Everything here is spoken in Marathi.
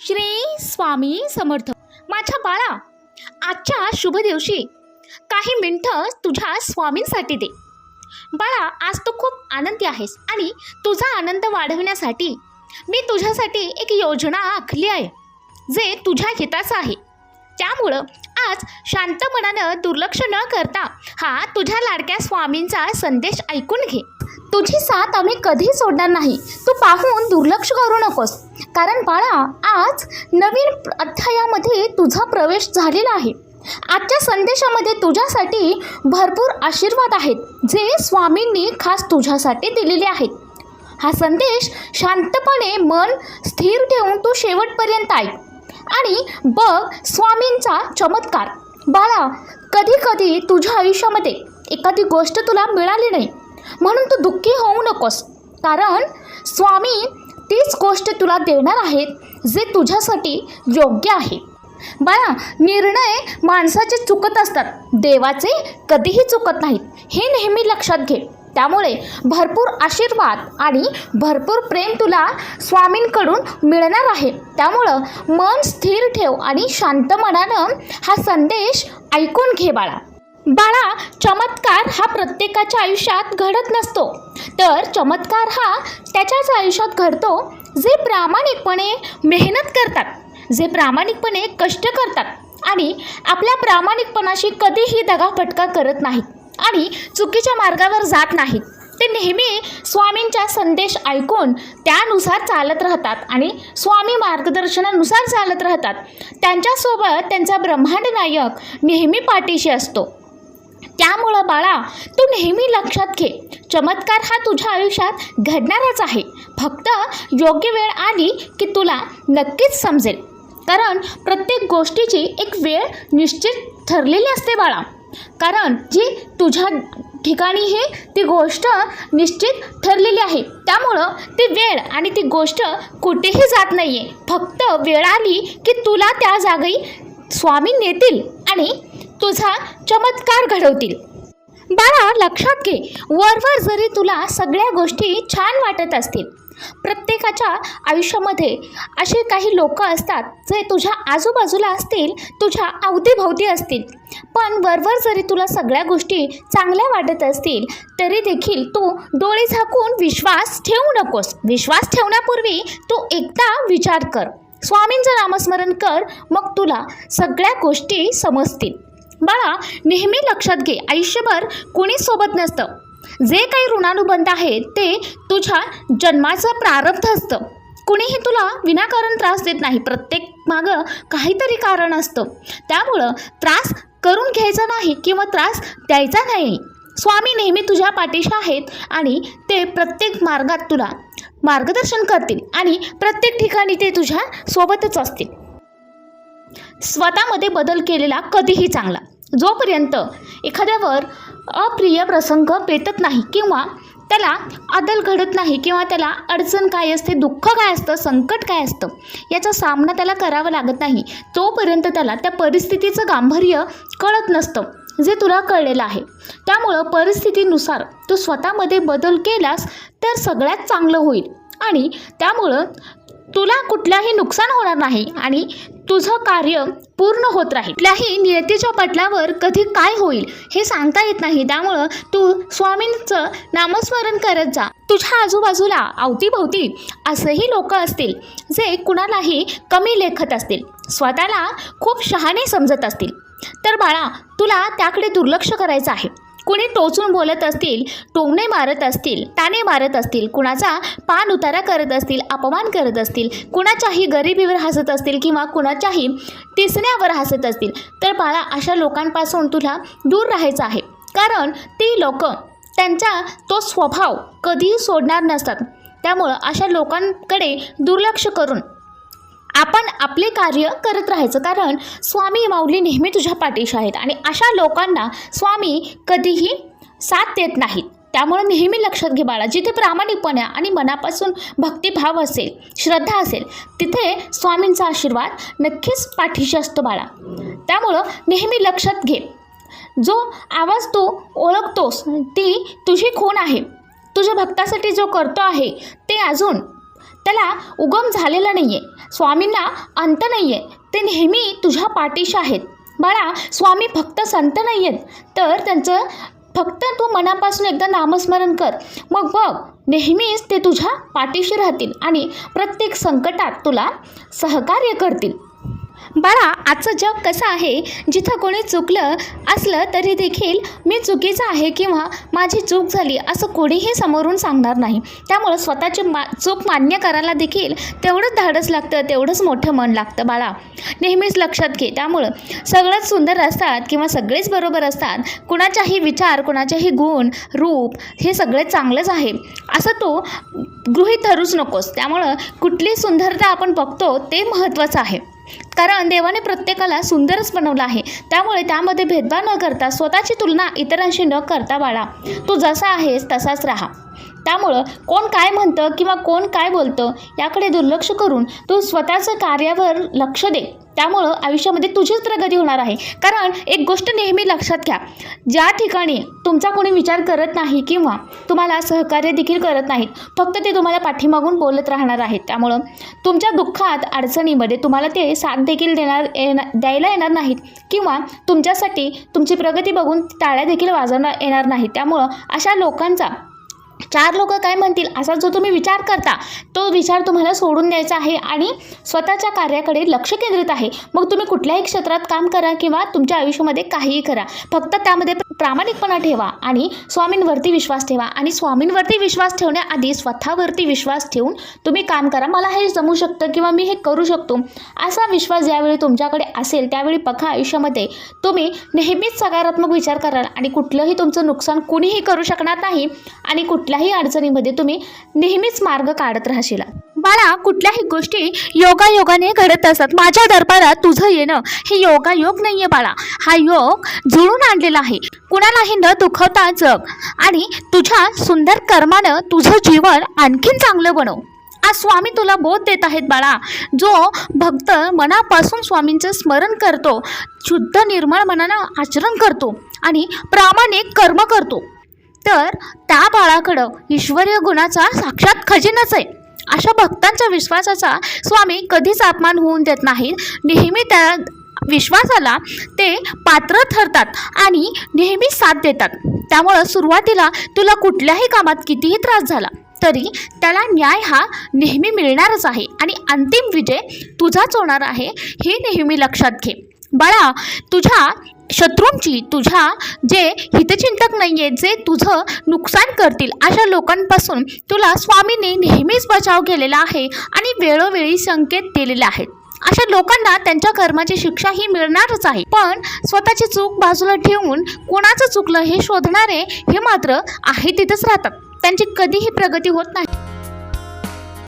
श्री स्वामी समर्थ. माझ्या बाळा, आजच्या शुभ दिवशी काही मिनिटं तुझ्या स्वामींसाठी दे. बाळा, आज तू खूप आनंदी आहेस आणि तुझा आनंद वाढवण्यासाठी मी तुझ्यासाठी एक योजना आखली आहे जे तुझ्या हिताचं आहे. त्यामुळं आज शांत मनानं दुर्लक्ष न करता हा तुझ्या लाडक्या स्वामींचा संदेश ऐकून घे. तुझी साथ आम्ही कधी सोडणार नाही. तू पाहून दुर्लक्ष करू नकोस, कारण बाळा, आज नवीन अध्यायामध्ये तुझा प्रवेश झालेला आहे. आजच्या संदेशामध्ये तुझ्यासाठी भरपूर आशीर्वाद आहेत जे स्वामींनी खास तुझ्यासाठी दिलेले आहेत. हा संदेश शांतपणे मन स्थिर ठेवून तू शेवटपर्यंत ऐक आणि बघ स्वामींचा चमत्कार. बाळा, कधी कधी तुझ्या आयुष्यामध्ये एखादी गोष्ट तुला मिळाली नाही म्हणून तू दुःखी होऊ नकोस, कारण स्वामी तीच गोष्ट तुला देणार आहेत जे तुझ्यासाठी योग्य आहे. बाळा, निर्णय माणसाचे चुकत असतात, देवाचे कधीही चुकत नाहीत, हे नेहमी लक्षात घे. त्यामुळे भरपूर आशीर्वाद आणि भरपूर प्रेम तुला स्वामींकडून मिळणार आहे. त्यामुळं मन स्थिर ठेव आणि शांत मनानं हा संदेश ऐकून घे. बाळा, चमत्कार हा प्रत्येकाच्या आयुष्यात घडत नसतो, तर चमत्कार हा त्याच्याच आयुष्यात घडतो जे प्रामाणिकपणे मेहनत करतात, जे प्रामाणिकपणे कष्ट करतात आणि आपल्या प्रामाणिकपणाशी कधीही दगाफटका करत नाहीत आणि चुकीच्या मार्गावर जात नाहीत. ते नेहमी स्वामींचा संदेश ऐकून त्यानुसार चालत राहतात आणि स्वामी मार्गदर्शनानुसार चालत राहतात. त्यांच्यासोबत त्यांचा ब्रह्मांड नायक नेहमी पाठीशी असतो. त्यामुळं बाळा, तू नेहमी लक्षात घे, चमत्कार हा तुझ्या आयुष्यात घडणारच आहे. फक्त योग्य वेळ आली की तुला नक्कीच समजेल, कारण प्रत्येक गोष्टीची एक वेळ निश्चित ठरलेली असते बाळा. कारण जी तुझ्या ठिकाणी हे ती गोष्ट निश्चित ठरलेली आहे, त्यामुळं ती वेळ आणि ती गोष्ट कुठेही जात नाही आहे. फक्त वेळ आली की तुला त्या जागी स्वामी नेतील आणि तुझा चमत्कार घडवतील. बाळा, लक्षात घे, वरवर जरी तुला सगळ्या गोष्टी छान वाटत असतील, प्रत्येकाच्या आयुष्यामध्ये असे काही लोक असतात जे तुझ्या आजूबाजूला असतील, तुझ्या अवतीभोवती असतील, पण वरवर जरी तुला सगळ्या गोष्टी चांगल्या वाटत असतील तरी देखील तू डोळे झाकून विश्वास ठेवू नकोस. विश्वास ठेवण्यापूर्वी तू एकदा विचार कर, स्वामींचं नामस्मरण कर, मग तुला सगळ्या गोष्टी समजतील. बाळा, नेहमी लक्षात घे, आयुष्यभर कोणी सोबत नसतं. जे काही ऋणानुबंध आहेत ते तुझ्या जन्माचं प्रारब्ध असतं. कुणीही तुला विनाकारण त्रास देत नाही, प्रत्येक मागं काहीतरी कारण असतं. त्यामुळं त्रास करून घ्यायचा नाही किंवा त्रास द्यायचा नाही. स्वामी नेहमी तुझ्या पाठीशी आहेत आणि ते प्रत्येक मार्गात तुला मार्गदर्शन करतील आणि प्रत्येक ठिकाणी ते तुझ्या सोबतच असतील. स्वतःमध्ये बदल केलेला कधीही चांगला. जोपर्यंत एखाद्यावर अप्रिय प्रसंग पेटत नाही किंवा त्याला अदल घडत नाही किंवा त्याला अडचण काय असते, दुःख काय असतं, संकट काय असतं, याचा सामना त्याला करावा लागत नाही, तोपर्यंत त्याला त्या परिस्थितीचं गांभीर्य कळत नसतं जे तुला कळलेलं आहे. त्यामुळं परिस्थितीनुसार तू स्वतःमध्ये बदल केलास तर सगळ्यात चांगलं होईल आणि त्यामुळं तुला कुठल्याही नुकसान होणार नाही आणि तुझं कार्य पूर्ण होत राहील. कुठल्याही नियतीच्या पटलावर कधी काय होईल हे सांगता येत नाही. त्यामुळं तू स्वामींचं नामस्मरण करत जा. तुझ्या आजूबाजूला अवतीभोवती असेही लोक असतील जे कुणालाही कमी लेखत असतील, स्वतःला खूप शहाणे समजत असतील, तर बाळा, तुला त्याकडे दुर्लक्ष करायचं आहे. कुणी टोचून बोलत असतील, टोमणे मारत असतील, ताने मारत असतील, कुणाचा पान उतारा करत असतील, अपमान करत असतील, कुणाच्याही गरिबीवर हसत असतील किंवा कुणाच्याही टिचण्यावर हसत असतील, तर बाळा, अशा लोकांपासून तुला दूर राहायचं आहे. कारण ती लोक त्यांचा तो स्वभाव कधीही सोडणार नसतात. त्यामुळं अशा लोकांकडे दुर्लक्ष करून आपण आपले कार्य करत राहायचं, कारण स्वामी माऊली नेहमी तुझ्या पाठीशी आहेत आणि अशा लोकांना स्वामी कधीही साथ देत नाहीत. त्यामुळे नेहमी लक्षात घे बाळा, जिथे प्रामाणिकपणा आणि मनापासून भक्तिभाव असेल, श्रद्धा असेल, तिथे स्वामींचा आशीर्वाद नक्कीच पाठीशी असतो बाळा. त्यामुळं नेहमी लक्षात घे, जो आवाज तू ओळखतोस ती तुझी खूण आहे. तुझ्या भक्तासाठी जो करतो आहे ते अजून त्याला उगम झालेला नाही आहे, स्वामींना अंत नाही आहे, ते नेहमी तुझ्या पाठीशी आहेत. बाळा, स्वामी फक्त संत नाही आहेत, तर त्यांचं फक्त तू मनापासून एकदा नामस्मरण कर, मग बघ नेहमीच ते तुझ्या पाठीशी राहतील आणि प्रत्येक संकटात तुला सहकार्य करतील. बाळा, आजचं जग कसं आहे, जिथं कोणी चुकलं असलं तरी देखील मी चुकीचं आहे किंवा माझी चूक झाली असं कोणीही समोरून सांगणार नाही. त्यामुळं स्वतःची चूक मान्य करायला देखील तेवढंच धाडस लागतं, तेवढंच मोठं मन लागतं. बाळा, नेहमीच लक्षात घे. त्यामुळं सगळंच सुंदर असतात किंवा सगळेच बरोबर असतात, कुणाच्याही विचार, कुणाच्याही गुण, रूप हे सगळे चांगलंच आहे असं तू गृहीत धरूच नकोस. त्यामुळं कुठली सुंदरता आपण बघतो ते महत्त्वाचं आहे, कारण देवाने प्रत्येकाला सुंदरच बनवलं आहे. त्यामुळे त्यामध्ये भेदभाव न करता, स्वतःची तुलना इतरांशी न करता बाळा, तू जसा आहेस तसाच राहा. त्यामुळं कोण काय म्हणतं किंवा कोण काय बोलतं याकडे दुर्लक्ष करून तू स्वतःचं कार्यावर लक्ष दे. त्यामुळं आयुष्यामध्ये तुझीच प्रगती होणार आहे. कारण एक गोष्ट नेहमी लक्षात घ्या, ज्या ठिकाणी तुमचा कोणी विचार करत नाही किंवा तुम्हाला सहकार्य देखील करत नाहीत, फक्त ते तुम्हाला पाठीमागून बोलत राहणार आहेत. त्यामुळं तुमच्या दुःखात, अडचणीमध्ये तुम्हाला ते साथ देखील द्यायला येणार नाहीत किंवा तुमच्यासाठी तुमची प्रगती बघून टाळ्या देखील वाजवता येणार नाहीत. त्यामुळं अशा लोकांचा, चार लोक काय म्हणतील असा जो तुम्ही विचार करता, तो विचार तुम्हाला सोडून द्यायचा आहे आणि स्वतःच्या कार्याकडे लक्ष केंद्रित आहे. मग तुम्ही कुठल्याही क्षेत्रात काम करा किंवा तुमच्या आयुष्यामध्ये काहीही करा, फक्त त्यामध्ये प्रामाणिकपणा ठेवा आणि स्वामींवरती विश्वास ठेवा. आणि स्वामींवरती विश्वास ठेवण्याआधी स्वतःवरती विश्वास ठेवून तुम्ही काम करा. मला हे जमू शकतं किंवा मी हे करू शकतो असा विश्वास ज्यावेळी तुमच्याकडे असेल, त्यावेळी बघा आयुष्यामध्ये तुम्ही नेहमीच सकारात्मक विचार कराल आणि कुठलंही तुमचं नुकसान कुणीही करू शकणार नाही आणि कुठल्याही अडचणीमध्ये तुम्ही नेहमीच मार्ग काढत राहशील. बाळा, कुठल्याही गोष्टी योगायोगाने घडत असतात. माझ्या दरबारात तुझं येणं हे योगायोग नाही आहे बाळा, हा योग जुळून आणलेला आहे. कुणालाही न दुखवता जग आणि तुझ्या सुंदर कर्मानं तुझं जीवन आणखीन चांगलं बनव. आज स्वामी तुला बोध देत आहेत बाळा. जो भक्त मनापासून स्वामींचं स्मरण करतो, शुद्ध निर्मळ मनानं आचरण करतो आणि प्रामाणिक कर्म करतो, तर त्या बाळाकडं ईश्वरीय गुणाचा साक्षात खजिनाच आहे. अशा भक्तांच्या विश्वासाचा स्वामी कधीच अपमान होऊन देत नाहीत. नेहमी त्या विश्वासाला ते पात्र ठरतात आणि नेहमी साथ देतात. त्यामुळं सुरुवातीला तुला कुठल्याही कामात कितीही त्रास झाला तरी त्याला न्याय हा नेहमी मिळणारच आहे आणि अंतिम विजय तुझाच होणार आहे, हे नेहमी लक्षात घे. बाळा, तुझ्या शत्रूंची, तुझ्या जे हितचिंतक नाही आहेत, जे तुझं नुकसान करतील, अशा लोकांपासून तुला स्वामींनी नेहमीच बचाव केलेला आहे आणि वेळोवेळी संकेत दिलेले आहेत. अशा लोकांना त्यांच्या कर्माची शिक्षा ही मिळणारच आहे. पण स्वतःची चूक बाजूला ठेवून कोणाचं चुकलं हे शोधणारे हे मात्र आहे तिथंच राहतात. त्यांची कधीही प्रगती होत नाही.